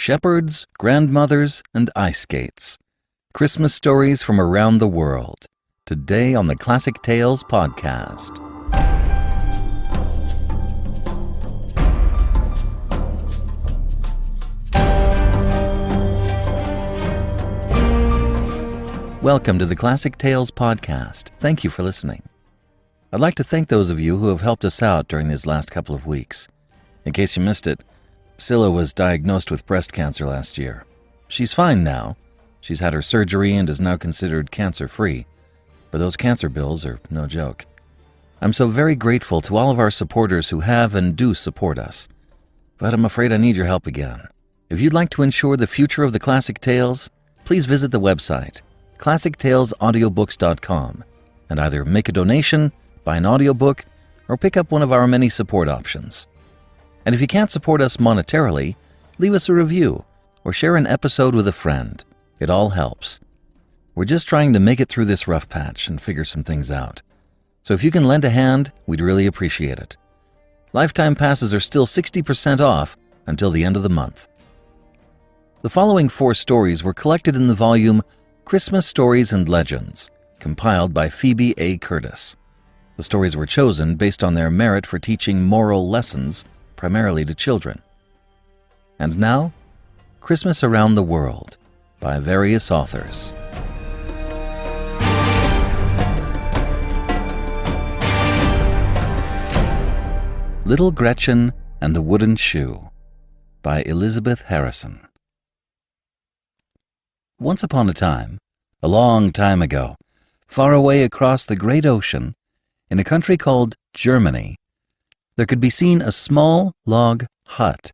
Shepherds, grandmothers, and ice skates. Christmas stories from around the world. Today on the Classic Tales podcast. Welcome to the Classic Tales podcast. Thank you for listening. I'd like to thank those of you who have helped us out during these last couple of weeks. In case you missed it, Cilla was diagnosed with breast cancer last year. She's fine now. She's had her surgery and is now considered cancer-free. But those cancer bills are no joke. I'm so very grateful to all of our supporters who have and do support us. But I'm afraid I need your help again. If you'd like to ensure the future of the Classic Tales, please visit the website, classictalesaudiobooks.com, and either make a donation, buy an audiobook, or pick up one of our many support options. And if you can't support us monetarily, leave us a review or share an episode with a friend. It all helps. We're just trying to make it through this rough patch and figure some things out. So if you can lend a hand, we'd really appreciate it. Lifetime passes are still 60% off until the end of the month. The following 4 stories were collected in the volume Christmas Stories and Legends, compiled by Phebe A. The stories were chosen based on their merit for teaching moral lessons, primarily to children. And now, Christmas Around the World, by various authors. Little Gretchen and the Wooden Shoe, by Elizabeth Harrison. Once upon a time, a long time ago, far away across the great ocean, in a country called Germany, there could be seen a small log hut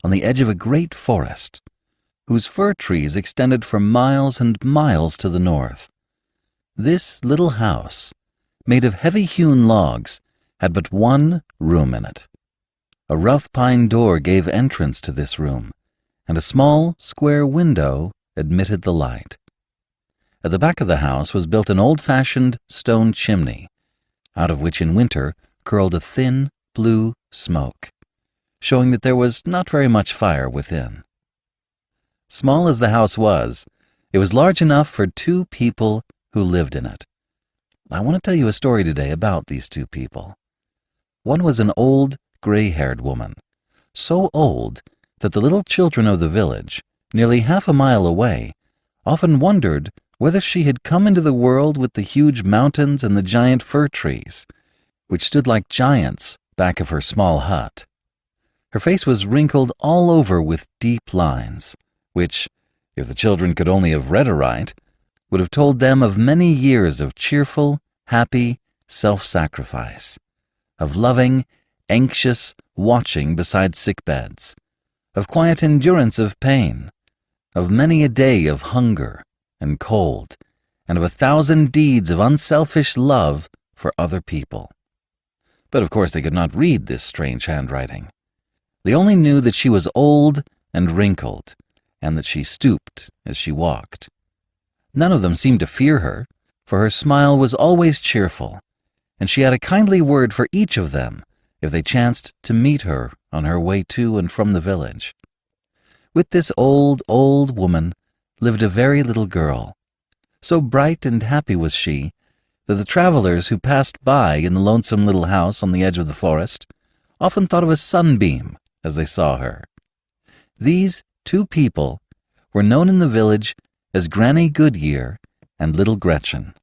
on the edge of a great forest, whose fir trees extended for miles and miles to the north. This little house, made of heavy-hewn logs, had but one room in it. A rough pine door gave entrance to this room, and a small, square window admitted the light. At the back of the house was built an old-fashioned stone chimney, out of which in winter curled a thin, blue smoke, showing that there was not very much fire within. Small as the house was, it was large enough for 2 people who lived in it. I want to tell you a story today about these 2 people. One was an old, gray-haired woman, so old that the little children of the village, nearly half a mile away, often wondered whether she had come into the world with the huge mountains and the giant fir trees, which stood like giants back of her small hut. Her face was wrinkled all over with deep lines, which, if the children could only have read aright, would have told them of many years of cheerful, happy self-sacrifice, of loving, anxious watching beside sick beds, of quiet endurance of pain, of many a day of hunger and cold, and of 1,000 deeds of unselfish love for other people. But of course they could not read this strange handwriting. They only knew that she was old and wrinkled, and that she stooped as she walked. None of them seemed to fear her, for her smile was always cheerful, and she had a kindly word for each of them if they chanced to meet her on her way to and from the village. With this old woman lived a very little girl. So bright and happy was she that the travelers who passed by in the lonesome little house on the edge of the forest often thought of a sunbeam as they saw her. These 2 people were known in the village as Granny Goodyear and Little Gretchen.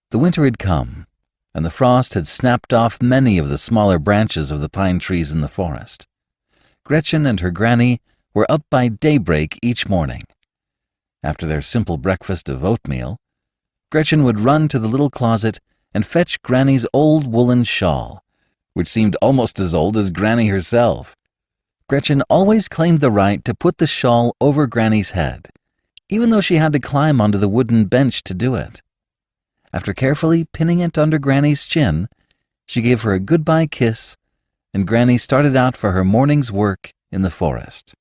The winter had come, and the frost had snapped off many of the smaller branches of the pine trees in the forest. Gretchen and her granny were up by daybreak each morning. After their simple breakfast of oatmeal, Gretchen would run to the little closet and fetch Granny's old woolen shawl, which seemed almost as old as Granny herself. Gretchen always claimed the right to put the shawl over Granny's head, even though she had to climb onto the wooden bench to do it. After carefully pinning it under Granny's chin, she gave her a goodbye kiss, and Granny started out for her morning's work in the forest.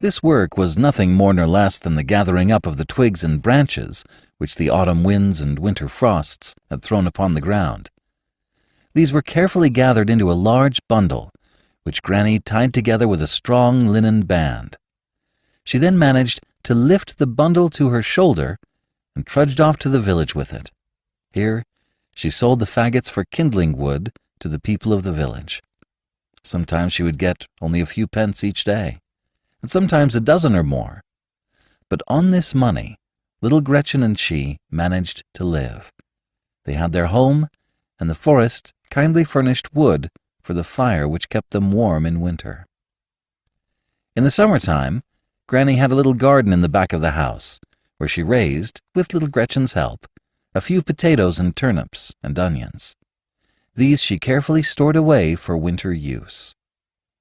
This work was nothing more nor less than the gathering up of the twigs and branches which the autumn winds and winter frosts had thrown upon the ground. These were carefully gathered into a large bundle, which Granny tied together with a strong linen band. She then managed to lift the bundle to her shoulder and trudged off to the village with it. Here, she sold the faggots for kindling wood to the people of the village. Sometimes she would get only a few pence each day, and sometimes a dozen or more. But on this money, little Gretchen and she managed to live. They had their home, and the forest kindly furnished wood for the fire which kept them warm in winter. In the summertime, Granny had a little garden in the back of the house, where she raised, with little Gretchen's help, a few potatoes and turnips and onions. These she carefully stored away for winter use.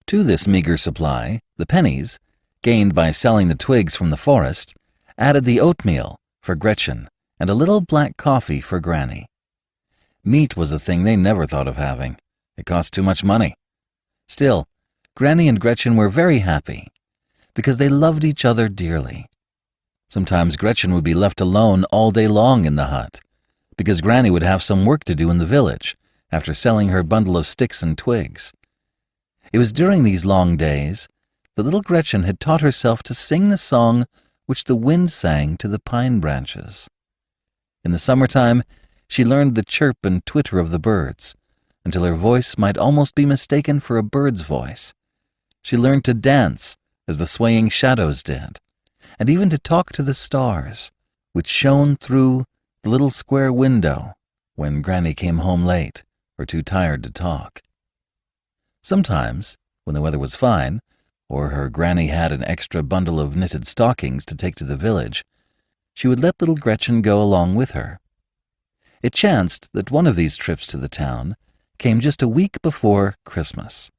To this meager supply, the pennies, gained by selling the twigs from the forest, added the oatmeal for Gretchen and a little black coffee for Granny. Meat was a thing they never thought of having. It cost too much money. Still, Granny and Gretchen were very happy, because they loved each other dearly. Sometimes Gretchen would be left alone all day long in the hut, because Granny would have some work to do in the village after selling her bundle of sticks and twigs. It was during these long days that little Gretchen had taught herself to sing the song which the wind sang to the pine branches. In the summertime, she learned the chirp and twitter of the birds, until her voice might almost be mistaken for a bird's voice. She learned to dance as the swaying shadows did, and even to talk to the stars, which shone through the little square window when Granny came home late or too tired to talk. Sometimes, when the weather was fine, or her Granny had an extra bundle of knitted stockings to take to the village, she would let little Gretchen go along with her. It chanced that one of these trips to the town came just a week before Christmas,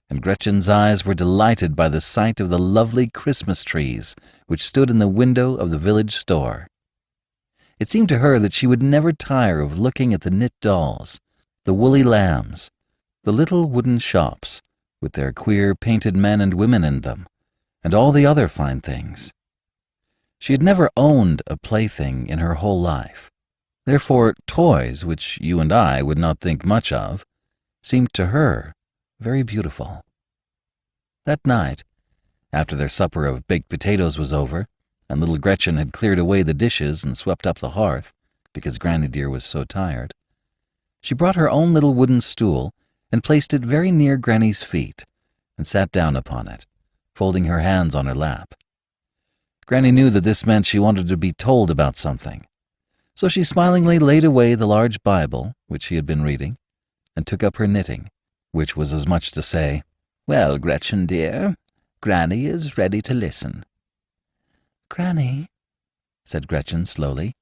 and Gretchen's eyes were delighted by the sight of the lovely Christmas trees which stood in the window of the village store. It seemed to her that she would never tire of looking at the knit dolls, the woolly lambs, the little wooden shops with their queer painted men and women in them, and all the other fine things. She had never owned a plaything in her whole life. Therefore, toys, which you and I would not think much of, seemed to her very beautiful. That night, after their supper of baked potatoes was over, and little Gretchen had cleared away the dishes and swept up the hearth, because Granny dear was so tired, she brought her own little wooden stool and placed it very near Granny's feet, and sat down upon it, folding her hands on her lap. Granny knew that this meant she wanted to be told about something, so she smilingly laid away the large Bible which she had been reading, and took up her knitting, which was as much to say, "Well, Gretchen dear, Granny is ready to listen." "Granny," said Gretchen slowly.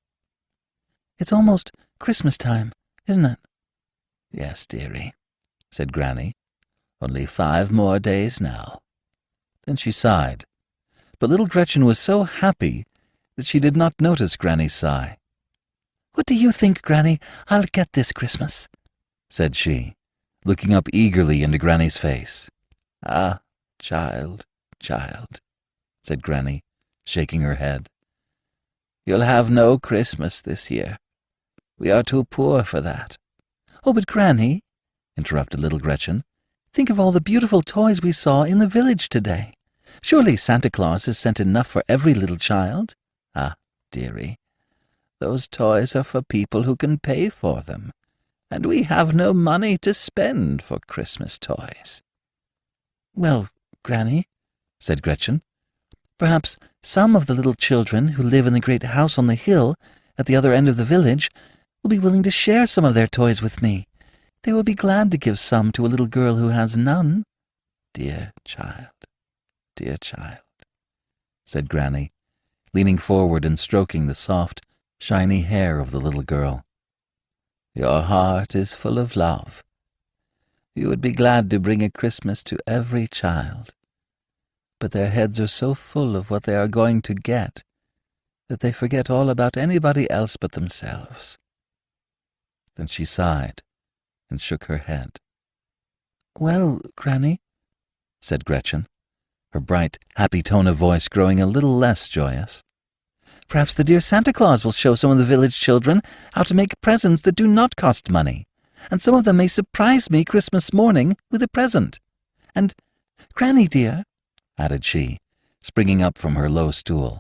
"it's almost Christmas time, isn't it?" "Yes, dearie," said Granny. "Only 5 more days now." Then she sighed, but little Gretchen was so happy that she did not notice Granny's sigh. "What do you think, Granny, I'll get this Christmas?" said she, looking up eagerly into Granny's face. "Ah, child, child," said Granny, shaking her head. "You'll have no Christmas this year. We are too poor for that." "Oh, but Granny," interrupted little Gretchen, "think of all the beautiful toys we saw in the village today. Surely Santa Claus has sent enough for every little child." "Ah, dearie, those toys are for people who can pay for them, and we have no money to spend for Christmas toys." "Well, Granny," said Gretchen, "perhaps some of the little children who live in the great house on the hill at the other end of the village will be willing to share some of their toys with me. They will be glad to give some to a little girl who has none." Dear child, said Granny, leaning forward and stroking the soft, shiny hair of the little girl. "Your heart is full of love. You would be glad to bring a Christmas to every child, but their heads are so full of what they are going to get that they forget all about anybody else but themselves." Then she sighed and shook her head. "Well, Granny," said Gretchen, her bright, happy tone of voice growing a little less joyous, "perhaps the dear Santa Claus will show some of the village children how to make presents that do not cost money, and some of them may surprise me Christmas morning with a present. And, Granny dear," added she, springing up from her low stool,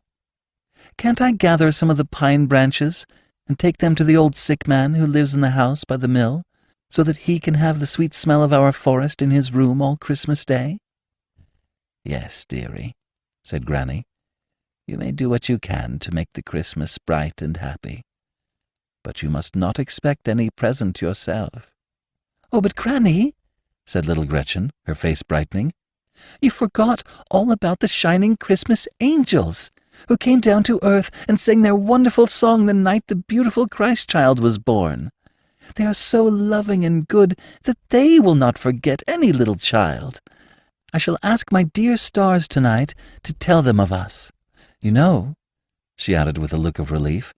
"can't I gather some of the pine branches and take them to the old sick man who lives in the house by the mill, so that he can have the sweet smell of our forest in his room all Christmas Day?" "Yes, dearie," said Granny. "You may do what you can to make the Christmas bright and happy. But you must not expect any present yourself." "Oh, but Granny," said little Gretchen, her face brightening, "you forgot all about the shining Christmas angels who came down to earth and sang their wonderful song the night the beautiful Christ child was born. They are so loving and good that they will not forget any little child. I shall ask my dear stars tonight to tell them of us. You know," she added with a look of relief,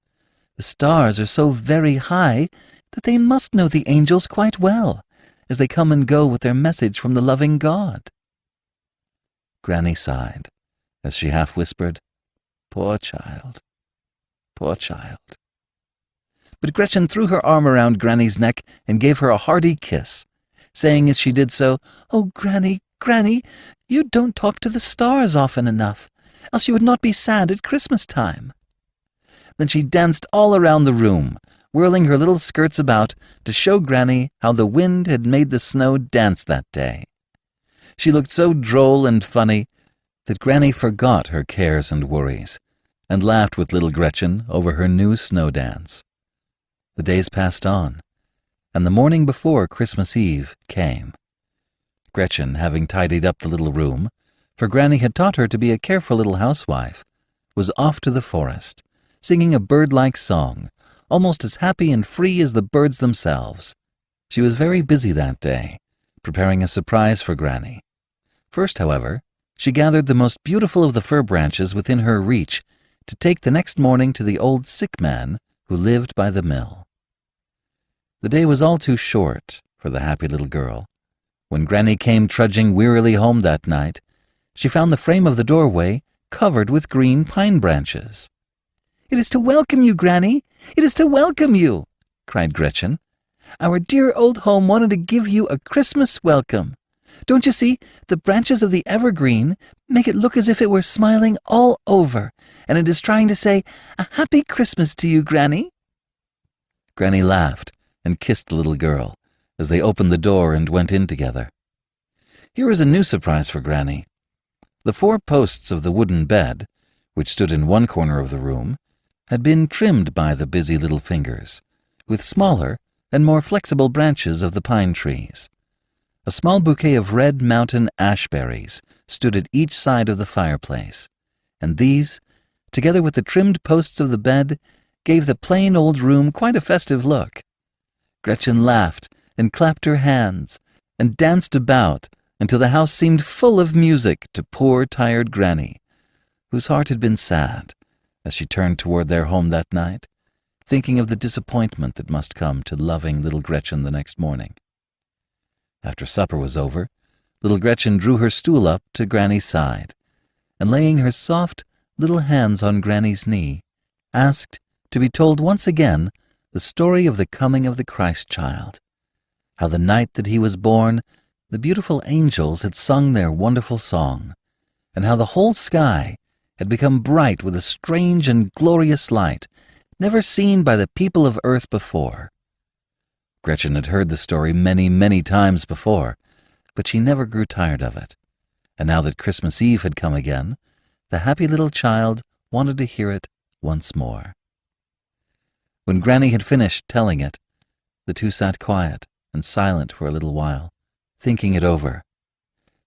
"the stars are so very high that they must know the angels quite well, as they come and go with their message from the loving God." Granny sighed, as she half whispered, "Poor child, poor child." But Gretchen threw her arm around Granny's neck and gave her a hearty kiss, saying as she did so, "Oh, Granny, Granny, you don't talk to the stars often enough, else you would not be sad at Christmas time." Then she danced all around the room, whirling her little skirts about to show Granny how the wind had made the snow dance that day. She looked so droll and funny that Granny forgot her cares and worries, and laughed with little Gretchen over her new snow dance. The days passed on, and the morning before Christmas Eve came. Gretchen, having tidied up the little room, for Granny had taught her to be a careful little housewife, was off to the forest, singing a bird-like song, almost as happy and free as the birds themselves. She was very busy that day, preparing a surprise for Granny. First, however, she gathered the most beautiful of the fir branches within her reach to take the next morning to the old sick man who lived by the mill. The day was all too short for the happy little girl. When Granny came trudging wearily home that night, she found the frame of the doorway covered with green pine branches. "It is to welcome you, Granny! It is to welcome you!" cried Gretchen. "Our dear old home wanted to give you a Christmas welcome. Don't you see, the branches of the evergreen make it look as if it were smiling all over, and it is trying to say, 'A happy Christmas to you, Granny.'" Granny laughed and kissed the little girl as they opened the door and went in together. Here was a new surprise for Granny. The 4 posts of the wooden bed, which stood in one corner of the room, had been trimmed by the busy little fingers, with smaller and more flexible branches of the pine trees. A small bouquet of red mountain ash berries stood at each side of the fireplace, and these, together with the trimmed posts of the bed, gave the plain old room quite a festive look. Gretchen laughed and clapped her hands and danced about until the house seemed full of music to poor, tired Granny, whose heart had been sad as she turned toward their home that night, thinking of the disappointment that must come to loving little Gretchen the next morning. After supper was over, little Gretchen drew her stool up to Granny's side, and laying her soft little hands on Granny's knee, asked to be told once again the story of the coming of the Christ child, how the night that he was born the beautiful angels had sung their wonderful song, and how the whole sky had become bright with a strange and glorious light never seen by the people of earth before. Gretchen had heard the story many, many times before, but she never grew tired of it, and now that Christmas Eve had come again, the happy little child wanted to hear it once more. When Granny had finished telling it, the two sat quiet and silent for a little while, thinking it over.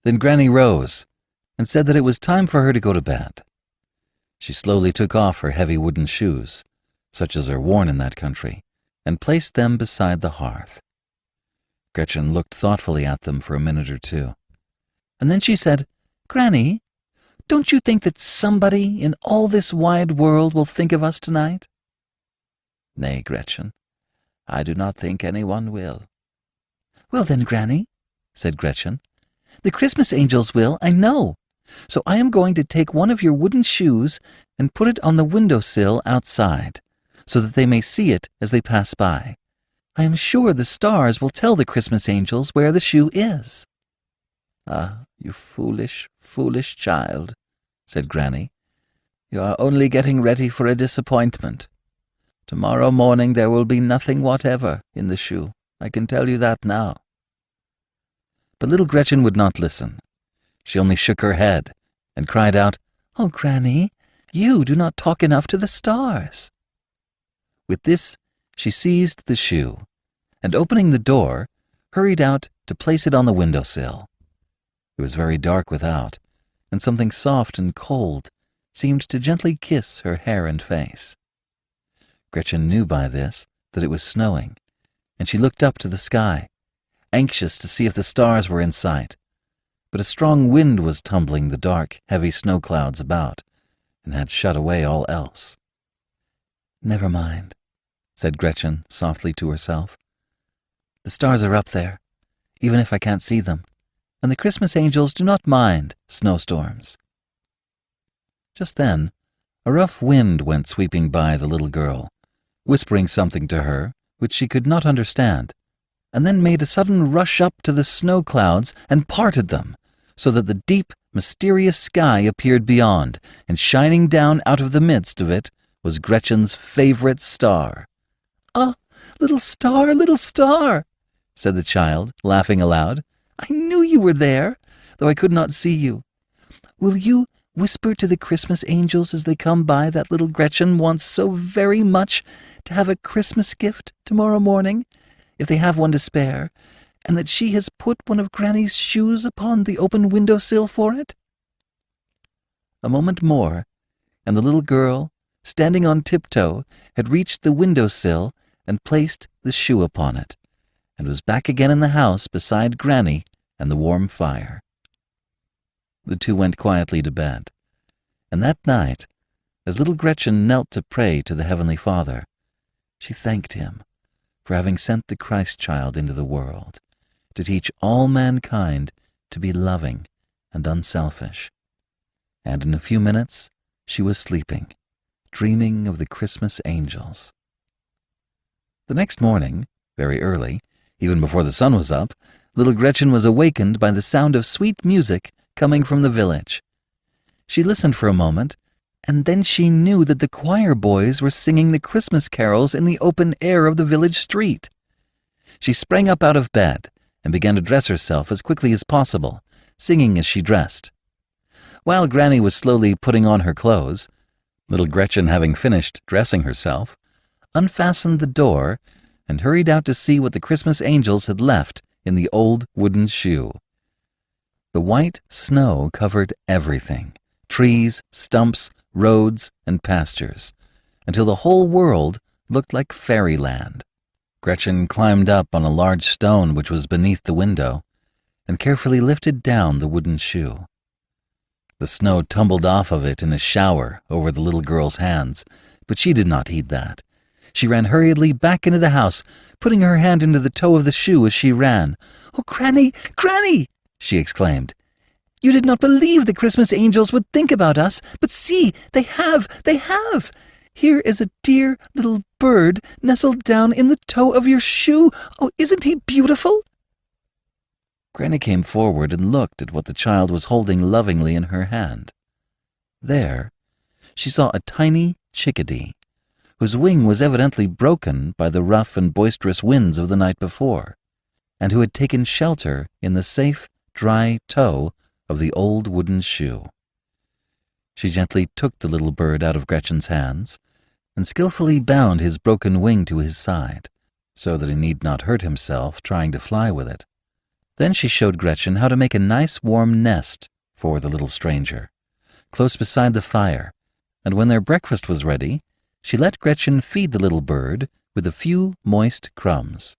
Then Granny rose and said that it was time for her to go to bed. She slowly took off her heavy wooden shoes, such as are worn in that country, and placed them beside the hearth. Gretchen looked thoughtfully at them for a minute or two, and then she said, "Granny, don't you think that somebody in all this wide world will think of us tonight?" "Nay, Gretchen, I do not think anyone will." "Well then, Granny," said Gretchen, "the Christmas angels will, I know. So I am going to take one of your wooden shoes and put it on the window-sill outside, so that they may see it as they pass by. I am sure the stars will tell the Christmas angels where the shoe is." "Ah, you foolish, foolish child," said Granny. "You are only getting ready for a disappointment. Tomorrow morning there will be nothing whatever in the shoe. I can tell you that now." But little Gretchen would not listen. She only shook her head and cried out, "Oh, Granny, you do not talk enough to the stars." With this, she seized the shoe, and opening the door, hurried out to place it on the window-sill. It was very dark without, and something soft and cold seemed to gently kiss her hair and face. Gretchen knew by this that it was snowing, and she looked up to the sky, anxious to see if the stars were in sight. But a strong wind was tumbling the dark, heavy snow clouds about, and had shut away all else. "Never mind," said Gretchen softly to herself. "The stars are up there, even if I can't see them, and the Christmas angels do not mind snowstorms." Just then, a rough wind went sweeping by the little girl, whispering something to her which she could not understand, and then made a sudden rush up to the snow clouds and parted them, so that the deep, mysterious sky appeared beyond, and shining down out of the midst of it was Gretchen's favorite star. "Ah, little star," said the child, laughing aloud. "I knew you were there, though I could not see you. Will you whisper to the Christmas angels as they come by that little Gretchen wants so very much to have a Christmas gift tomorrow morning, if they have one to spare, and that she has put one of Granny's shoes upon the open window-sill for it?" A moment more, and the little girl, standing on tiptoe, had reached the window-sill and placed the shoe upon it, and was back again in the house beside Granny and the warm fire. The two went quietly to bed, and that night, as little Gretchen knelt to pray to the Heavenly Father, she thanked Him for having sent the Christ-child into the world to teach all mankind to be loving and unselfish. And in a few minutes she was sleeping, dreaming of the Christmas angels. The next morning, very early, even before the sun was up, little Gretchen was awakened by the sound of sweet music coming from the village. She listened for a moment, and then she knew that the choir boys were singing the Christmas carols in the open air of the village street. She sprang up out of bed and began to dress herself as quickly as possible, singing as she dressed. While Granny was slowly putting on her clothes, little Gretchen, having finished dressing herself, unfastened the door and hurried out to see what the Christmas angels had left in the old wooden shoe. The white snow covered everything, trees, stumps, roads, and pastures, until the whole world looked like fairyland. Gretchen climbed up on a large stone which was beneath the window, and carefully lifted down the wooden shoe. The snow tumbled off of it in a shower over the little girl's hands, but she did not heed that. She ran hurriedly back into the house, putting her hand into the toe of the shoe as she ran. "Oh, Granny, Granny!" she exclaimed. "You did not believe the Christmas angels would think about us, but see, they have! Here is a dear little bird nestled down in the toe of your shoe. Oh, isn't he beautiful?" Granny came forward and looked at what the child was holding lovingly in her hand. There, she saw a tiny chickadee, whose wing was evidently broken by the rough and boisterous winds of the night before, and who had taken shelter in the safe, dry toe of the old wooden shoe. She gently took the little bird out of Gretchen's hands, and skillfully bound his broken wing to his side, so that he need not hurt himself trying to fly with it. Then she showed Gretchen how to make a nice warm nest for the little stranger, close beside the fire, and when their breakfast was ready, she let Gretchen feed the little bird with a few moist crumbs.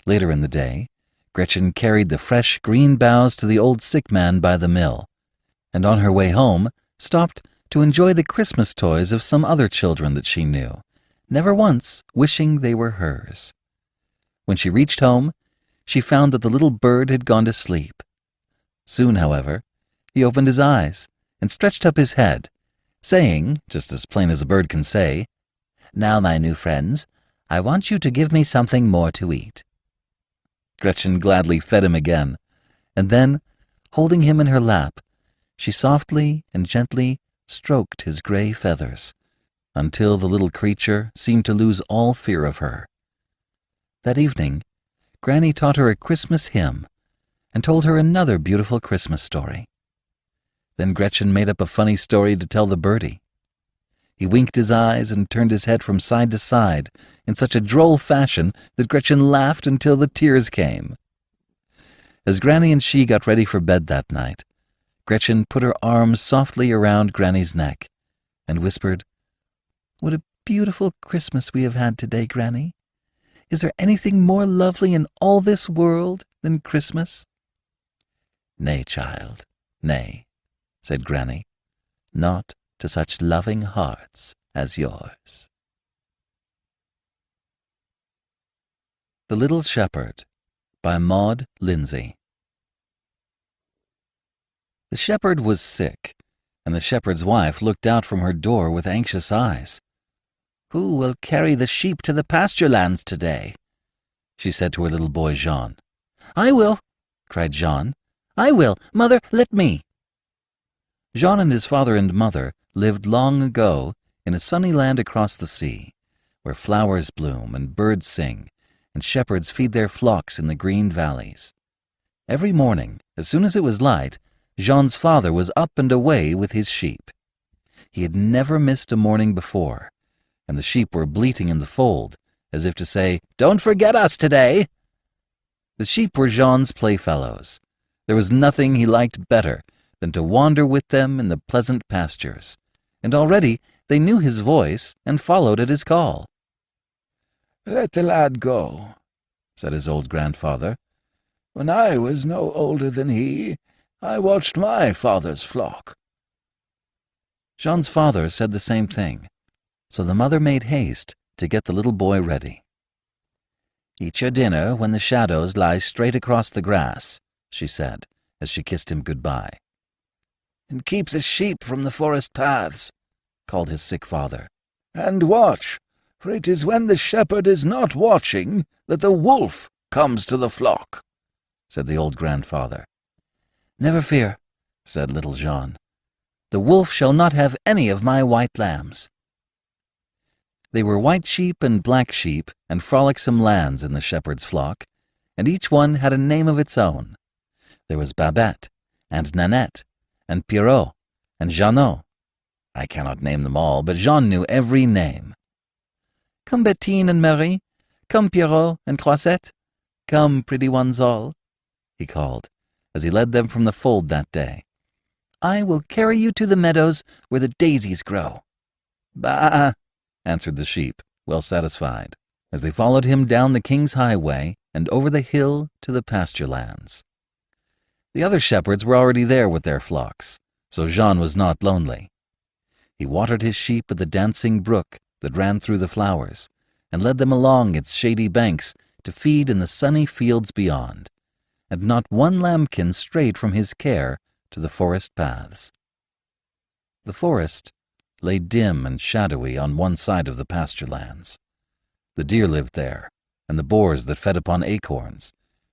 Later in the day, Gretchen carried the fresh green boughs to the old sick man by the mill, and on her way home stopped to enjoy the Christmas toys of some other children that she knew, never once wishing they were hers. When she reached home, she found that the little bird had gone to sleep. Soon, however, he opened his eyes and stretched up his head, saying, just as plain as a bird can say, "Now, my new friends, I want you to give me something more to eat." Gretchen gladly fed him again, and then, Holding him in her lap, she softly and gently stroked his gray feathers, until the little creature seemed to lose all fear of her. That evening, Granny taught her a Christmas hymn and told her another beautiful Christmas story. Then Gretchen made up a funny story to tell the birdie. He winked his eyes and turned his head from side to side in such a droll fashion that Gretchen laughed until the tears came. As Granny and she got ready for bed that night, Gretchen put her arms softly around Granny's neck and whispered, "What a beautiful Christmas we have had today, Granny. Is there anything more lovely in all this world than Christmas?" "Nay, child, nay," said Granny, "not to such loving hearts as yours." The Little Shepherd by Maud Lindsay. The shepherd was sick, and the shepherd's wife looked out from her door with anxious eyes. "Who will carry the sheep to the pasture lands today?" she said to her little boy Jean. "I will," cried Jean. "I will. Mother, let me." Jean and his father and mother lived long ago in a sunny land across the sea, where flowers bloom and birds sing, and shepherds feed their flocks in the green valleys. Every morning, as soon as it was light, Jean's father was up and away with his sheep. He had never missed a morning before, and the sheep were bleating in the fold, as if to say, "Don't forget us today." The sheep were Jean's playfellows. There was nothing he liked better than to wander with them in the pleasant pastures, and already they knew his voice and followed at his call. "Let the lad go," said his old grandfather. "When I was no older than he, I watched my father's flock." Jean's father said the same thing, so the mother made haste to get the little boy ready. "Eat your dinner when the shadows lie straight across the grass," she said, as she kissed him goodbye. "And keep the sheep from the forest paths," called his sick father. "And watch, for it is when the shepherd is not watching that the wolf comes to the flock," said the old grandfather. "Never fear," said little Jean. "The wolf shall not have any of my white lambs." They were white sheep and black sheep and frolicsome lambs in the shepherd's flock, and each one had a name of its own. There was Babette, and Nanette, and Pierrot, and Jeannot. I cannot name them all, but Jean knew every name. "Come, Bettine and Marie. Come, Pierrot and Croisette. Come, pretty ones all," he called, as he led them from the fold that day. "I will carry you to the meadows where the daisies grow." "Bah!" answered the sheep, well satisfied, as they followed him down the king's highway and over the hill to the pasture lands. The other shepherds were already there with their flocks, so Jean was not lonely. He watered his sheep at the dancing brook that ran through the flowers, and led them along its shady banks to feed in the sunny fields beyond, and not one lambkin strayed from his care to the forest paths. The forest lay dim and shadowy on one side of the pasture lands. The deer lived there, and the boars that fed upon acorns,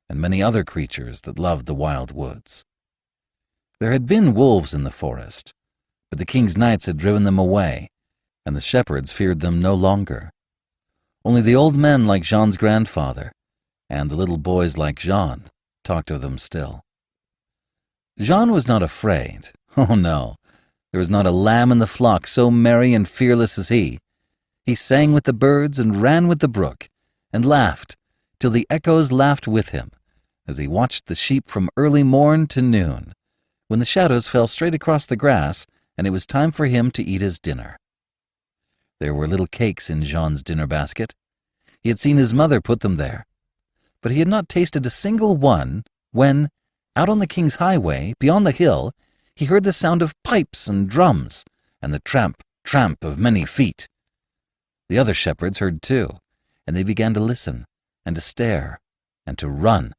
and many other creatures that loved the wild woods. There had been wolves in the forest, but the king's knights had driven them away, and the shepherds feared them no longer. Only the old men like Jean's grandfather, and the little boys like Jean, talked of them still. Jean was not afraid. Oh, no. There was not a lamb in the flock so merry and fearless as he. He sang with the birds and ran with the brook, and laughed till the echoes laughed with him, as he watched the sheep from early morn to noon, when the shadows fell straight across the grass and it was time for him to eat his dinner. There were little cakes in Jean's dinner basket. He had seen his mother put them there, but he had not tasted a single one when, out on the king's highway, beyond the hill, he heard the sound of pipes and drums and the tramp, tramp of many feet. The other shepherds heard too, and they began to listen and to stare and to run.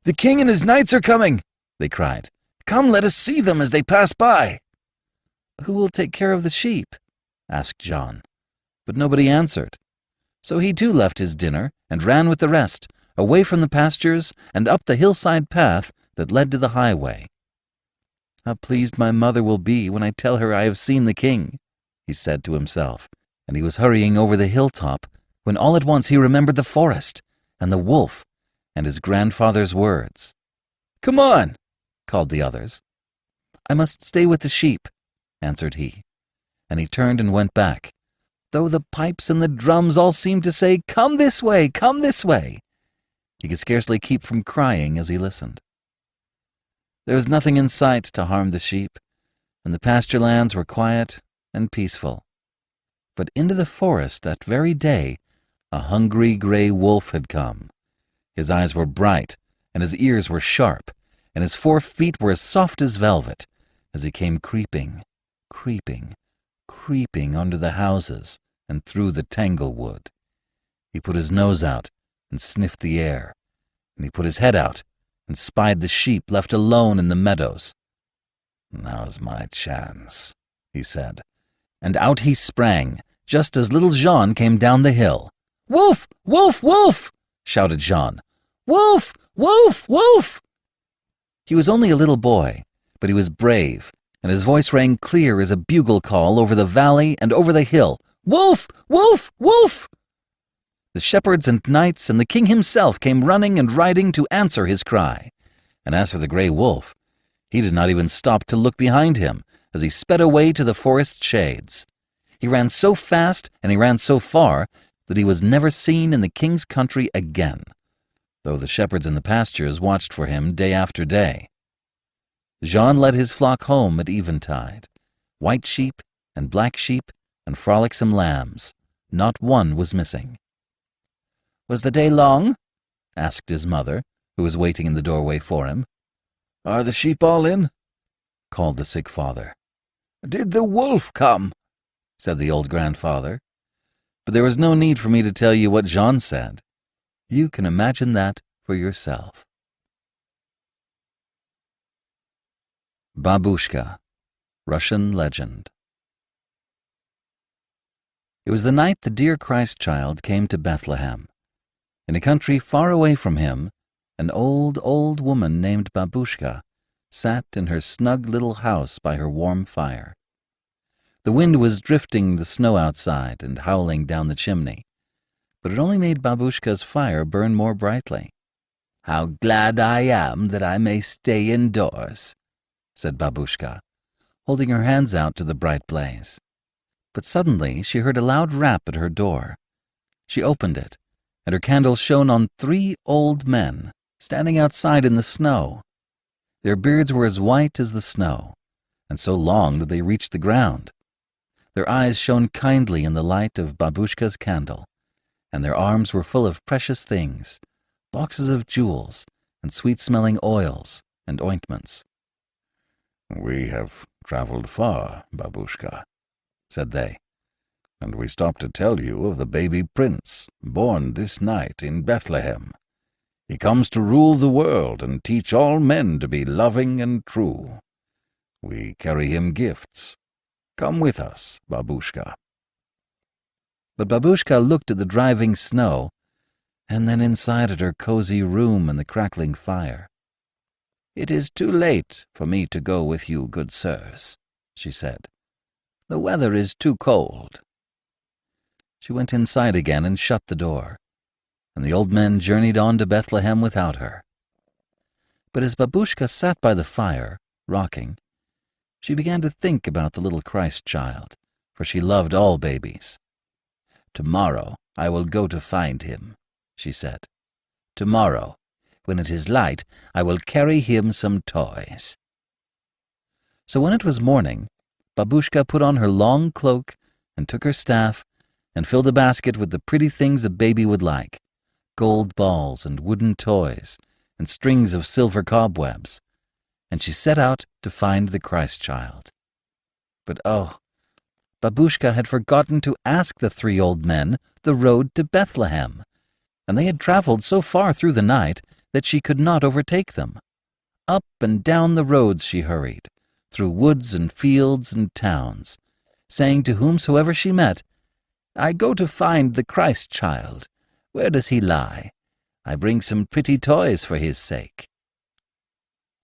"The king and his knights are coming!" they cried. "Come, let us see them as they pass by." "Who will take care of the sheep?" asked Jean. But nobody answered. So he too left his dinner and ran with the rest, away from the pastures and up the hillside path that led to the highway. How pleased my mother will be when I tell her I have seen the king," he said to himself, and he was hurrying over the hilltop when all at once he remembered the forest and the wolf and his grandfather's words. "Come on," called the others. "I must stay with the sheep," answered he, and he turned and went back, though the pipes and the drums all seemed to say, "Come this way, come this way." He could scarcely keep from crying as he listened. There was nothing in sight to harm the sheep, and the pasture lands were quiet and peaceful. But into the forest that very day a hungry gray wolf had come. His eyes were bright, and his ears were sharp, and his 4 feet were as soft as velvet, as he came creeping, creeping, creeping under the houses and through the tanglewood. He put his nose out and sniffed the air, and he put his head out and spied the sheep left alone in the meadows. "Now's my chance," he said, and out he sprang, just as little Jean came down the hill. "Wolf! Wolf! Wolf!" shouted Jean. "Wolf! Wolf! Wolf!" He was only a little boy, but he was brave, and his voice rang clear as a bugle call over the valley and over the hill. "Wolf! Wolf! Wolf!" The shepherds and knights and the king himself came running and riding to answer his cry. And as for the grey wolf, he did not even stop to look behind him as he sped away to the forest shades. He ran so fast and he ran so far that he was never seen in the king's country again, though the shepherds in the pastures watched for him day after day. Jean led his flock home at eventide, white sheep and black sheep and frolicsome lambs. Not one was missing. "Was the day long?" asked his mother, who was waiting in the doorway for him. "Are the sheep all in?" called the sick father. "Did the wolf come?" said the old grandfather. But there was no need for me to tell you what Jean said. You can imagine that for yourself. Babushka, Russian legend. It was the night the dear Christ child came to Bethlehem. In a country far away from him, an old, old woman named Babushka sat in her snug little house by her warm fire. The wind was drifting the snow outside and howling down the chimney, but it only made Babushka's fire burn more brightly. "How glad I am that I may stay indoors," said Babushka, holding her hands out to the bright blaze. But suddenly she heard a loud rap at her door. She opened it, and her candle shone on 3 old men standing outside in the snow. Their beards were as white as the snow, and so long that they reached the ground. Their eyes shone kindly in the light of Babushka's candle, and their arms were full of precious things, boxes of jewels and sweet-smelling oils and ointments. "We have traveled far, Babushka," said they, "and we stopped to tell you of the baby prince born this night in Bethlehem. He comes to rule the world and teach all men to be loving and true. We carry him gifts. Come with us, Babushka." But Babushka looked at the driving snow, and then inside at her cozy room and the crackling fire. "It is too late for me to go with you, good sirs," she said. "The weather is too cold." She went inside again and shut the door, and the old men journeyed on to Bethlehem without her. But as Babushka sat by the fire, rocking, she began to think about the little Christ child, for she loved all babies. "Tomorrow I will go to find him," she said. "Tomorrow, when it is light, I will carry him some toys." So when it was morning, Babushka put on her long cloak and took her staff and filled a basket with the pretty things a baby would like, gold balls and wooden toys and strings of silver cobwebs, and she set out to find the Christ child. But oh, Babushka had forgotten to ask the 3 old men the road to Bethlehem, and they had traveled so far through the night that she could not overtake them. Up and down the roads she hurried, through woods and fields and towns, saying to whomsoever she met, "I go to find the Christ child. Where does he lie? I bring some pretty toys for his sake."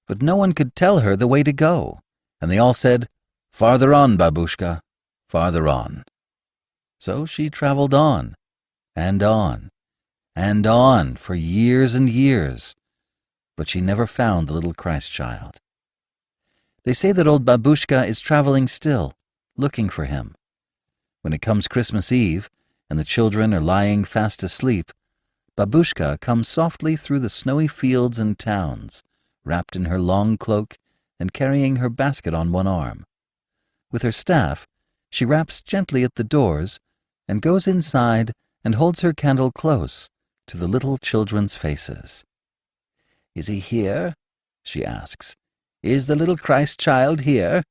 But no one could tell her the way to go, and they all said, "Farther on, Babushka, farther on." So she traveled on, and on, and on for years and years, but she never found the little Christ-child. They say that old Babushka is traveling still, looking for him. When it comes Christmas Eve, and the children are lying fast asleep, Babushka comes softly through the snowy fields and towns, wrapped in her long cloak and carrying her basket on one arm. With her staff, she raps gently at the doors and goes inside and holds her candle close to the little children's faces. "Is he here?" she asks. "Is the little Christ-child here?"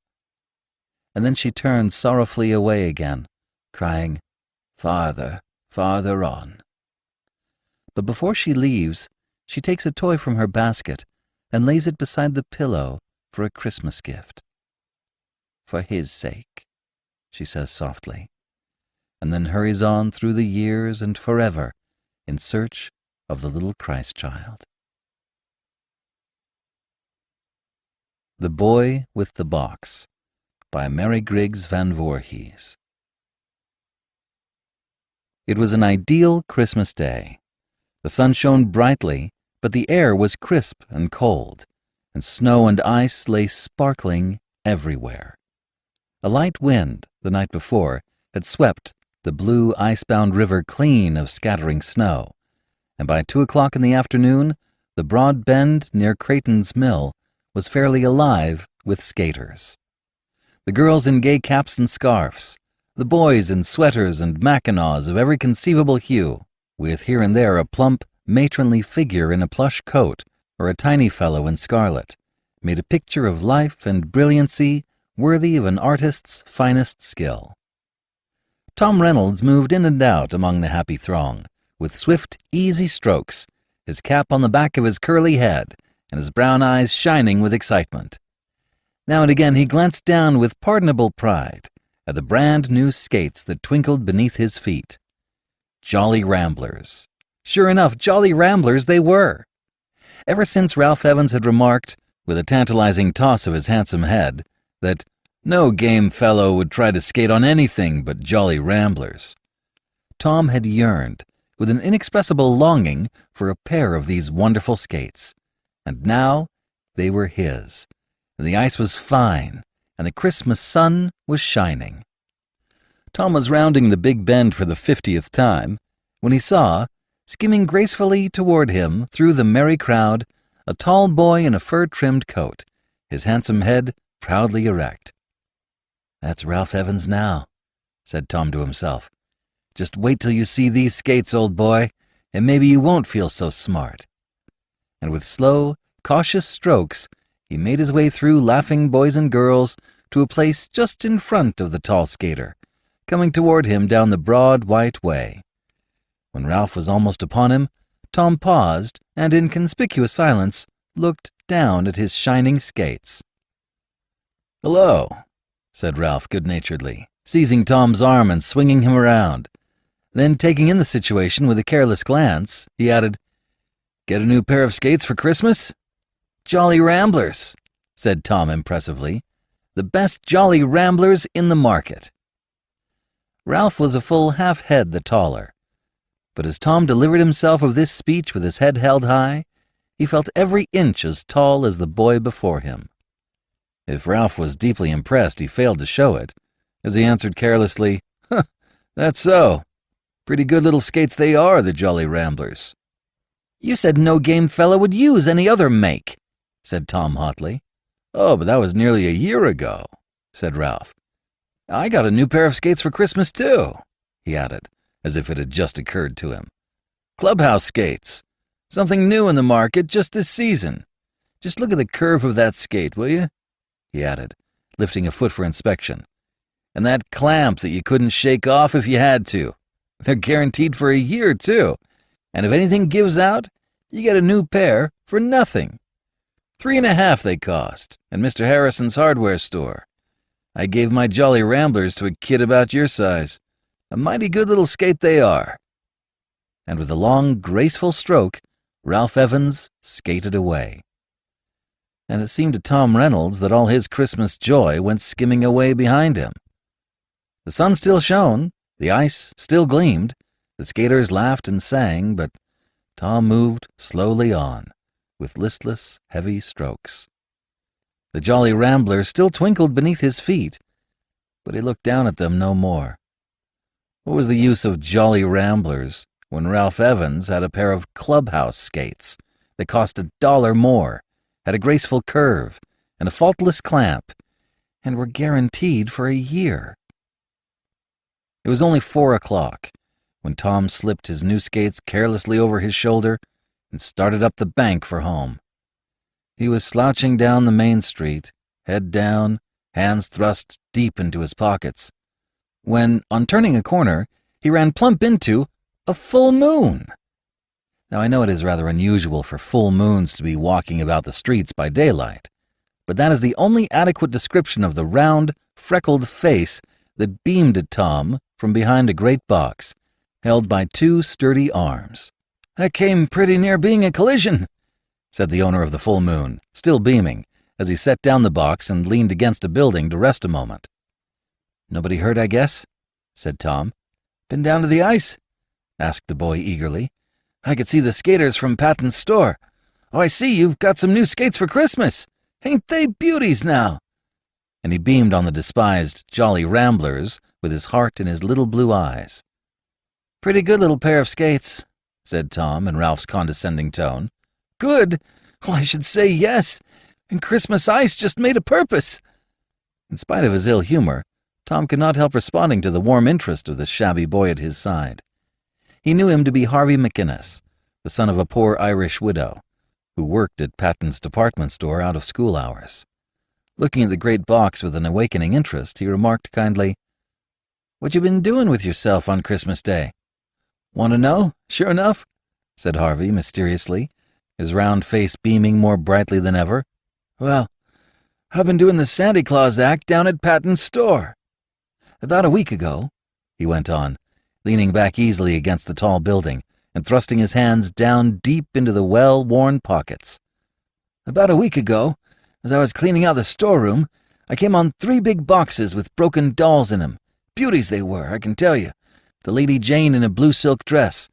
And then she turns sorrowfully away again, crying, "Farther, farther on." But before she leaves, she takes a toy from her basket and lays it beside the pillow for a Christmas gift. "For his sake," she says softly, and then hurries on through the years and forever in search of the little Christ-child. The Boy with the Box by Mary Griggs Van Voorhees. It was an ideal Christmas day. The sun shone brightly, but the air was crisp and cold, and snow and ice lay sparkling everywhere. A light wind, the night before, had swept the blue ice-bound river clean of scattering snow, and by 2 o'clock in the afternoon, the broad bend near Creighton's mill was fairly alive with skaters. The girls in gay caps and scarfs, the boys in sweaters and mackinaws of every conceivable hue, with here and there a plump, matronly figure in a plush coat or a tiny fellow in scarlet, made a picture of life and brilliancy worthy of an artist's finest skill. Tom Reynolds moved in and out among the happy throng, with swift, easy strokes, his cap on the back of his curly head, and his brown eyes shining with excitement. Now and again he glanced down with pardonable pride at the brand-new skates that twinkled beneath his feet. Jolly Ramblers. Sure enough, Jolly Ramblers they were. Ever since Ralph Evans had remarked, with a tantalizing toss of his handsome head, that no game fellow would try to skate on anything but Jolly Ramblers, Tom had yearned, with an inexpressible longing, for a pair of these wonderful skates. And now they were his, and the ice was fine, and the Christmas sun was shining. Tom was rounding the big bend for the 50th time, when he saw, skimming gracefully toward him through the merry crowd, a tall boy in a fur-trimmed coat, his handsome head proudly erect. "That's Ralph Evans now," said Tom to himself. "Just wait till you see these skates, old boy, and maybe you won't feel so smart." And with slow, cautious strokes, he made his way through laughing boys and girls to a place just in front of the tall skater, coming toward him down the broad white way. When Ralph was almost upon him, Tom paused and in conspicuous silence looked down at his shining skates. "Hello," said Ralph good-naturedly, seizing Tom's arm and swinging him around. Then, taking in the situation with a careless glance, he added, "Get a new pair of skates for Christmas?" "Jolly Ramblers," said Tom impressively. "The best Jolly Ramblers in the market." Ralph was a full half-head the taller, but as Tom delivered himself of this speech with his head held high, he felt every inch as tall as the boy before him. If Ralph was deeply impressed, he failed to show it, as he answered carelessly, "Huh, that's so. Pretty good little skates they are, the Jolly Ramblers." "You said no game fellow would use any other make," said Tom hotly. "Oh, but that was nearly a year ago," said Ralph. "I got a new pair of skates for Christmas, too," he added, as if it had just occurred to him. "Clubhouse skates. Something new in the market just this season. Just look at the curve of that skate, will you?" he added, lifting a foot for inspection. "And that clamp that you couldn't shake off if you had to. They're guaranteed for a year, too. And if anything gives out, you get a new pair for nothing. $3.50 they cost, at Mr. Harrison's hardware store. I gave my Jolly Ramblers to a kid about your size. A mighty good little skate they are." And with a long, graceful stroke, Ralph Evans skated away. and it seemed to Tom Reynolds that all his Christmas joy went skimming away behind him. The sun still shone, the ice still gleamed, the skaters laughed and sang, but Tom moved slowly on, with listless, heavy strokes. The Jolly Ramblers still twinkled beneath his feet, but he looked down at them no more. What was the use of Jolly Ramblers when Ralph Evans had a pair of clubhouse skates that cost $1 more, had a graceful curve, and a faultless clamp, and were guaranteed for a year? It was only 4 o'clock when Tom slipped his new skates carelessly over his shoulder and started up the bank for home. He was slouching down the main street, head down, hands thrust deep into his pockets, when, on turning a corner, he ran plump into a full moon. Now, I know it is rather unusual for full moons to be walking about the streets by daylight, but that is the only adequate description of the round, freckled face that beamed at Tom from behind a great box, held by 2 sturdy arms. "That came pretty near being a collision," said the owner of the full moon, still beaming, as he set down the box and leaned against a building to rest a moment. "Nobody hurt, I guess?" said Tom. "Been down to the ice?" asked the boy eagerly. "I could see the skaters from Patton's store. Oh, I see you've got some new skates for Christmas. Ain't they beauties now?" And he beamed on the despised Jolly Ramblers with his heart in his little blue eyes. "Pretty good little pair of skates," said Tom in Ralph's condescending tone. "Good? Well, I should say yes. And Christmas ice just made a purpose." In spite of his ill humor, Tom could not help responding to the warm interest of the shabby boy at his side. He knew him to be Harvey McInnes, the son of a poor Irish widow, who worked at Patton's department store out of school hours. Looking at the great box with an awakening interest, he remarked kindly, "What you been doing with yourself on Christmas Day?" "Want to know, sure enough?" said Harvey mysteriously, his round face beaming more brightly than ever. "Well, I've been doing the Santa Claus act down at Patton's store. About a week ago," he went on, leaning back easily against the tall building and thrusting his hands down deep into the well-worn pockets. "About a week ago, as I was cleaning out the storeroom, I came on 3 big boxes with broken dolls in 'em. Beauties they were, I can tell you. The Lady Jane in a blue silk dress,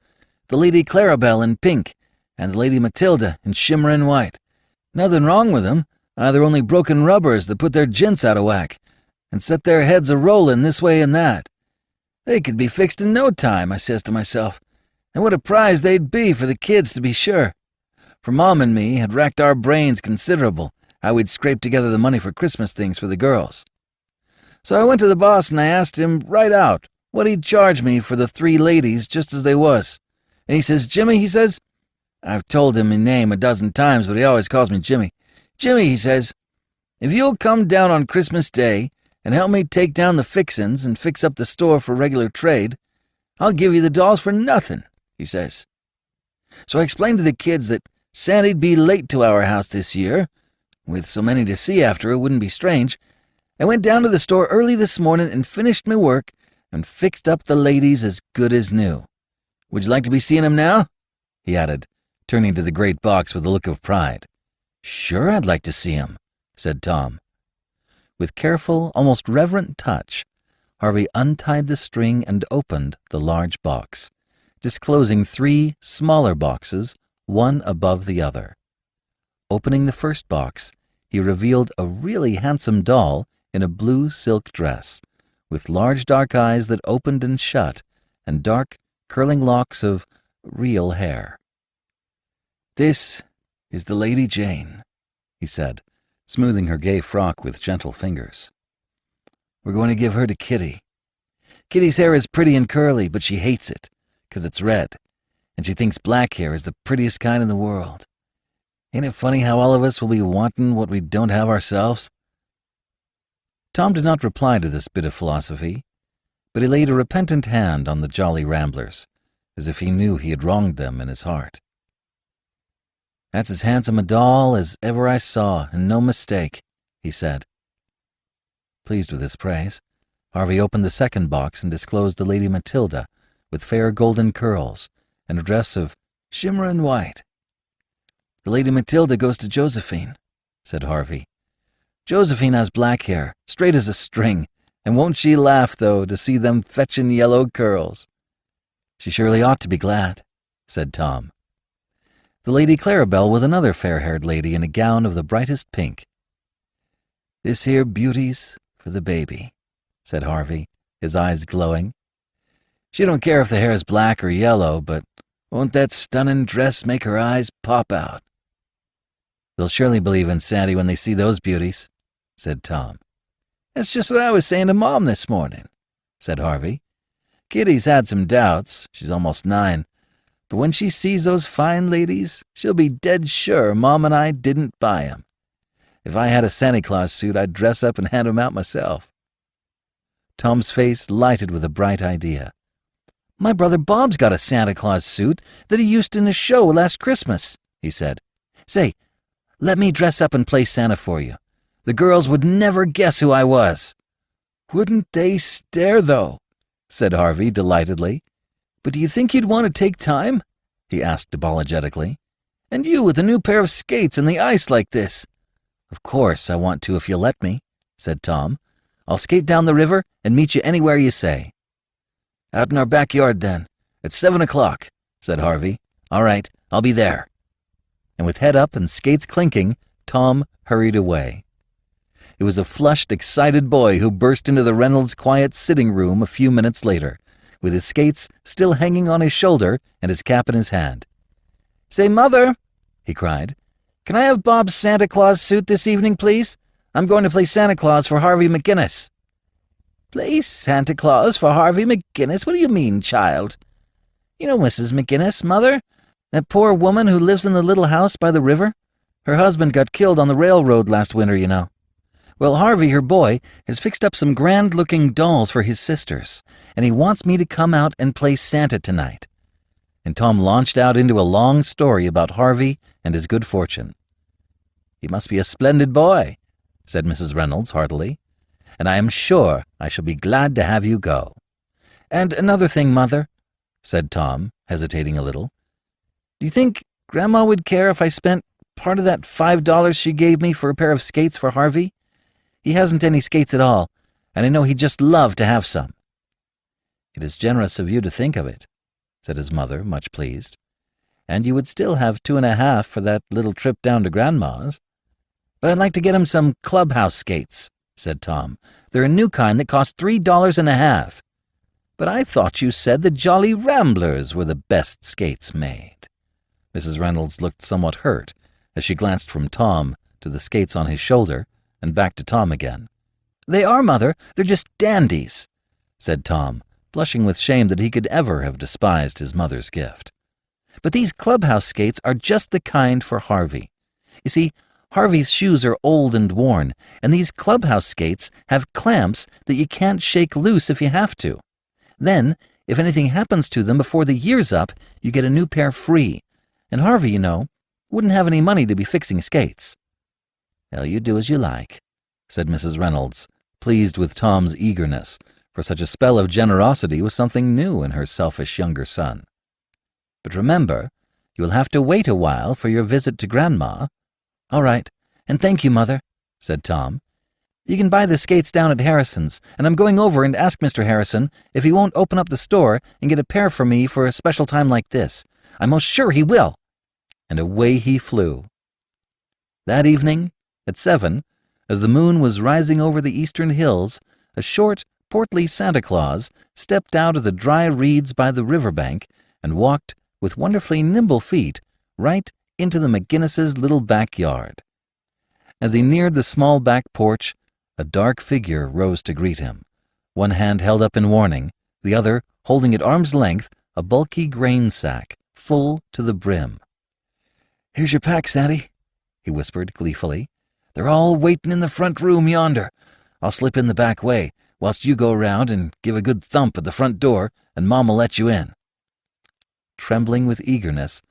the Lady Clarabelle in pink, and the Lady Matilda in shimmerin' white. Nothing wrong with 'em, either only broken rubbers that put their jints out of whack and set their heads a-rollin' this way and that. They could be fixed in no time, I says to myself, and what a prize they'd be for the kids, to be sure. For Mom and me had racked our brains considerable how we'd scrape together the money for Christmas things for the girls. So I went to the boss and I asked him right out what he'd charge me for the 3 ladies just as they was. And he says, 'Jimmy,' he says, I've told him my name a dozen times, but he always calls me Jimmy. 'Jimmy,' he says, 'if you'll come down on Christmas Day and help me take down the fixin's and fix up the store for regular trade, I'll give you the dolls for nothing,' he says. So I explained to the kids that Santy'd be late to our house this year. With so many to see after, it wouldn't be strange. I went down to the store early this morning and finished my work and fixed up the ladies as good as new. Would you like to be seeing 'em now?" he added, turning to the great box with a look of pride. "Sure, I'd like to see 'em," said Tom. With careful, almost reverent touch, Harvey untied the string and opened the large box, disclosing 3 smaller boxes, one above the other. Opening the first box, he revealed a really handsome doll in a blue silk dress, with large dark eyes that opened and shut, and dark, curling locks of real hair. "This is the Lady Jane," he said, smoothing her gay frock with gentle fingers. "We're going to give her to Kitty. Kitty's hair is pretty and curly, but she hates it, 'cause it's red, and she thinks black hair is the prettiest kind in the world. Ain't it funny how all of us will be wanting what we don't have ourselves?" Tom did not reply to this bit of philosophy, but he laid a repentant hand on the Jolly Ramblers, as if he knew he had wronged them in his heart. "That's as handsome a doll as ever I saw, and no mistake," he said. Pleased with his praise, Harvey opened the second box and disclosed the Lady Matilda, with fair golden curls and a dress of shimmerin' white. "The Lady Matilda goes to Josephine," said Harvey. "Josephine has black hair, straight as a string, and won't she laugh, though, to see them fetchin' yellow curls?" "She surely ought to be glad," said Tom. The Lady Clarabelle was another fair-haired lady in a gown of the brightest pink. "This here beauty's for the baby," said Harvey, his eyes glowing. "She don't care if the hair's black or yellow, but won't that stunning dress make her eyes pop out?" "They'll surely believe in Sandy when they see those beauties," said Tom. "That's just what I was saying to Mom this morning," said Harvey. "Kitty's had some doubts, she's almost 9, but when she sees those fine ladies, she'll be dead sure Mom and I didn't buy 'em. If I had a Santa Claus suit, I'd dress up and hand 'em out myself." Tom's face lighted with a bright idea. "My brother Bob's got a Santa Claus suit that he used in a show last Christmas," he said. "Say, let me dress up and play Santa for you. The girls would never guess who I was." "Wouldn't they stare, though?" said Harvey delightedly. "But do you think you'd want to take time?" he asked apologetically. "And you with a new pair of skates in the ice like this?" "Of course I want to if you'll let me," said Tom. "I'll skate down the river and meet you anywhere you say." "Out in our backyard, then. At 7 o'clock, said Harvey. "All right, I'll be there." And with head up and skates clinking, Tom hurried away. It was a flushed, excited boy who burst into the Reynolds' quiet sitting room a few minutes later, with his skates still hanging on his shoulder and his cap in his hand. "Say, Mother," he cried, "can I have Bob's Santa Claus suit this evening, please? I'm going to play Santa Claus for Harvey McGinnis." "Play Santa Claus for Harvey McGinnis? What do you mean, child?" "You know Mrs. McGinnis, Mother? That poor woman who lives in the little house by the river? Her husband got killed on the railroad last winter, you know. Well, Harvey, her boy, has fixed up some grand-looking dolls for his sisters, and he wants me to come out and play Santa tonight." And Tom launched out into a long story about Harvey and his good fortune. "He must be a splendid boy," said Mrs. Reynolds heartily, "and I am sure I shall be glad to have you go." "And another thing, Mother," said Tom, hesitating a little. "Do you think Grandma would care if I spent part of that $5 she gave me for a pair of skates for Harvey? He hasn't any skates at all, and I know he'd just love to have some." "It is generous of you to think of it," said his mother, much pleased. "And you would still have 2.5 for that little trip down to Grandma's." "But I'd like to get him some clubhouse skates," said Tom. "They're a new kind that cost $3.50. "But I thought you said the Jolly Ramblers were the best skates made." Mrs. Reynolds looked somewhat hurt as she glanced from Tom to the skates on his shoulder and back to Tom again. "They are, Mother. They're just dandies," said Tom, blushing with shame that he could ever have despised his mother's gift. "But these clubhouse skates are just the kind for Harvey. You see, Harvey's shoes are old and worn, and these clubhouse skates have clamps that you can't shake loose if you have to. Then, if anything happens to them before the year's up, you get a new pair free. And Harvey, you know, wouldn't have any money to be fixing skates." "Well, you do as you like," said Mrs. Reynolds, pleased with Tom's eagerness, for such a spell of generosity was something new in her selfish younger son. "But remember, you will have to wait a while for your visit to Grandma." "All right, and thank you, Mother," said Tom. "You can buy the skates down at Harrison's, and I'm going over and ask Mr. Harrison if he won't open up the store and get a pair for me for a special time like this. I'm most sure he will." And away he flew. That evening, at 7, as the moon was rising over the eastern hills, a short, portly Santa Claus stepped out of the dry reeds by the river bank and walked, with wonderfully nimble feet, right into the McGinnis's little backyard. As he neared the small back porch, a dark figure rose to greet him, one hand held up in warning, the other holding at arm's length a bulky grain sack, full to the brim. "Here's your pack, Sandy," he whispered gleefully. "They're all waiting in the front room yonder. I'll slip in the back way, whilst you go round and give a good thump at the front door, and Mom will let you in." Trembling with eagerness,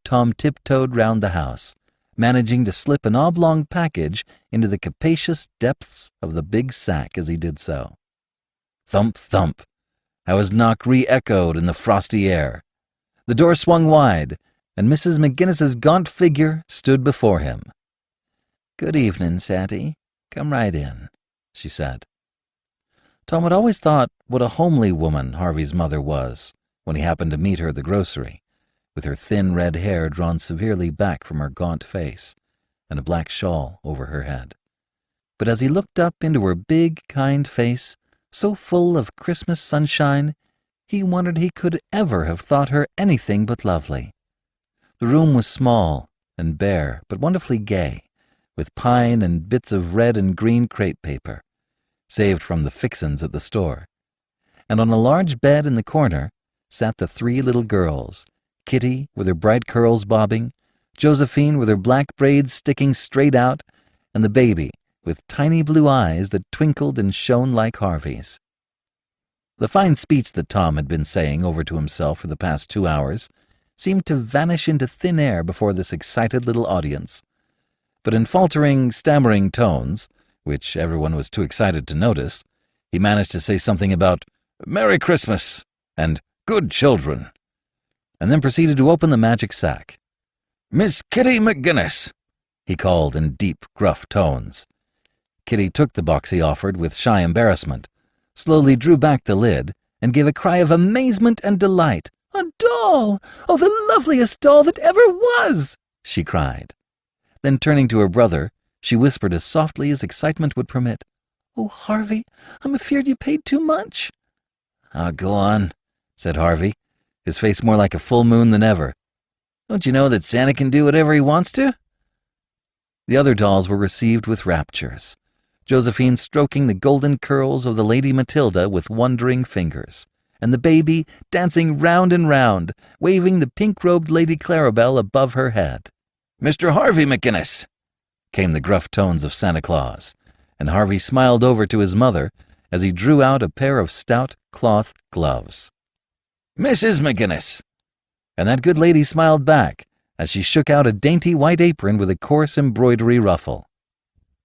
Tom tiptoed round the house, managing to slip an oblong package into the capacious depths of the big sack as he did so. Thump, thump! How his knock re-echoed in the frosty air. The door swung wide, and Mrs. McGinnis's gaunt figure stood before him. "Good evening, Santy. Come right in," she said. Tom had always thought what a homely woman Harvey's mother was when he happened to meet her at the grocery, with her thin red hair drawn severely back from her gaunt face and a black shawl over her head. But as he looked up into her big, kind face, so full of Christmas sunshine, he wondered he could ever have thought her anything but lovely. The room was small and bare, but wonderfully gay, with pine and bits of red and green crepe paper, saved from the fixins at the store. And on a large bed in the corner sat the 3 little girls, Kitty with her bright curls bobbing, Josephine with her black braids sticking straight out, and the baby with tiny blue eyes that twinkled and shone like Harvey's. The fine speech that Tom had been saying over to himself for the past 2 hours seemed to vanish into thin air before this excited little audience. But in faltering, stammering tones, which everyone was too excited to notice, he managed to say something about "Merry Christmas" and "Good children," and then proceeded to open the magic sack. "Miss Kitty McGinnis," he called in deep, gruff tones. Kitty took the box he offered with shy embarrassment, slowly drew back the lid, and gave a cry of amazement and delight. "A doll! Oh, the loveliest doll that ever was!" she cried. Then turning to her brother, she whispered as softly as excitement would permit, "Oh, Harvey, I'm afeard you paid too much." "Go on," said Harvey, his face more like a full moon than ever. "Don't you know that Santa can do whatever he wants to?" The other dolls were received with raptures, Josephine stroking the golden curls of the Lady Matilda with wondering fingers, and the baby dancing round and round, waving the pink-robed Lady Clarabelle above her head. "Mr. Harvey McGinnis," came the gruff tones of Santa Claus, and Harvey smiled over to his mother as he drew out a pair of stout cloth gloves. "Mrs. McGinnis," and that good lady smiled back as she shook out a dainty white apron with a coarse embroidery ruffle.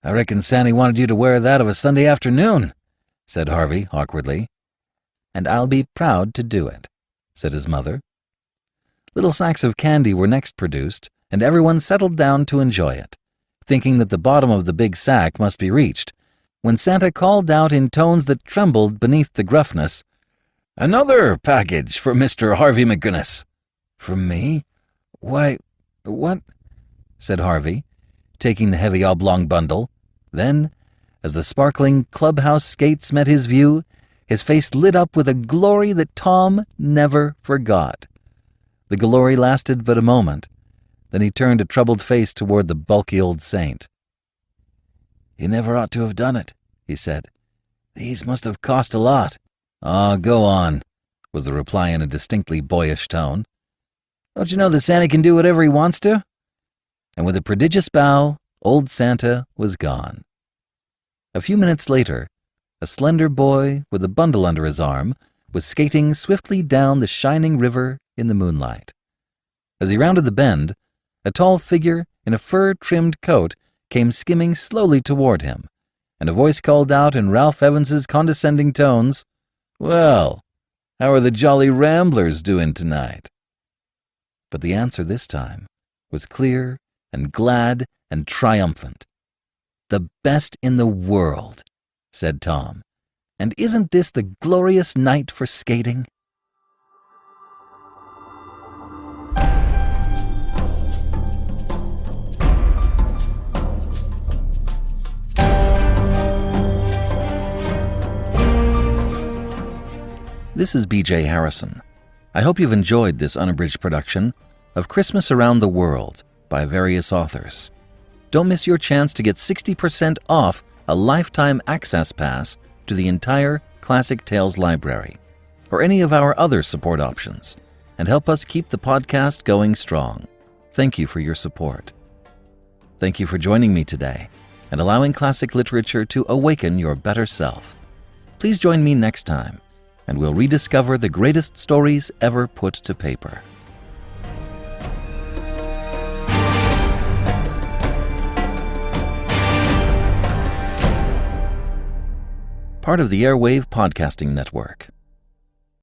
"I reckon Santy wanted you to wear that of a Sunday afternoon," said Harvey awkwardly. "And I'll be proud to do it," said his mother. Little sacks of candy were next produced, and everyone settled down to enjoy it, thinking that the bottom of the big sack must be reached, when Santa called out in tones that trembled beneath the gruffness, "Another package for Mr. Harvey McGinnis." "For me? Why, what?" said Harvey, taking the heavy oblong bundle. Then, as the sparkling clubhouse skates met his view, his face lit up with a glory that Tom never forgot. The glory lasted but a moment. Then he turned a troubled face toward the bulky old saint. "You never ought to have done it," he said. "These must have cost a lot." Go on," was the reply in a distinctly boyish tone. "Don't you know that Santa can do whatever he wants to?" And with a prodigious bow, old Santa was gone. A few minutes later, a slender boy with a bundle under his arm was skating swiftly down the shining river in the moonlight. As he rounded the bend, a tall figure in a fur-trimmed coat came skimming slowly toward him, and a voice called out in Ralph Evans's condescending tones, "Well, how are the Jolly Ramblers doing tonight?" But the answer this time was clear and glad and triumphant. "The best in the world," said Tom. "And isn't this the glorious night for skating?" This is B.J. Harrison. I hope you've enjoyed this unabridged production of Christmas Around the World by various authors. Don't miss your chance to get 60% off a lifetime access pass to the entire Classic Tales library, or any of our other support options, and help us keep the podcast going strong. Thank you for your support. Thank you for joining me today and allowing classic literature to awaken your better self. Please join me next time, and we'll rediscover the greatest stories ever put to paper. Part of the Airwave Podcasting Network.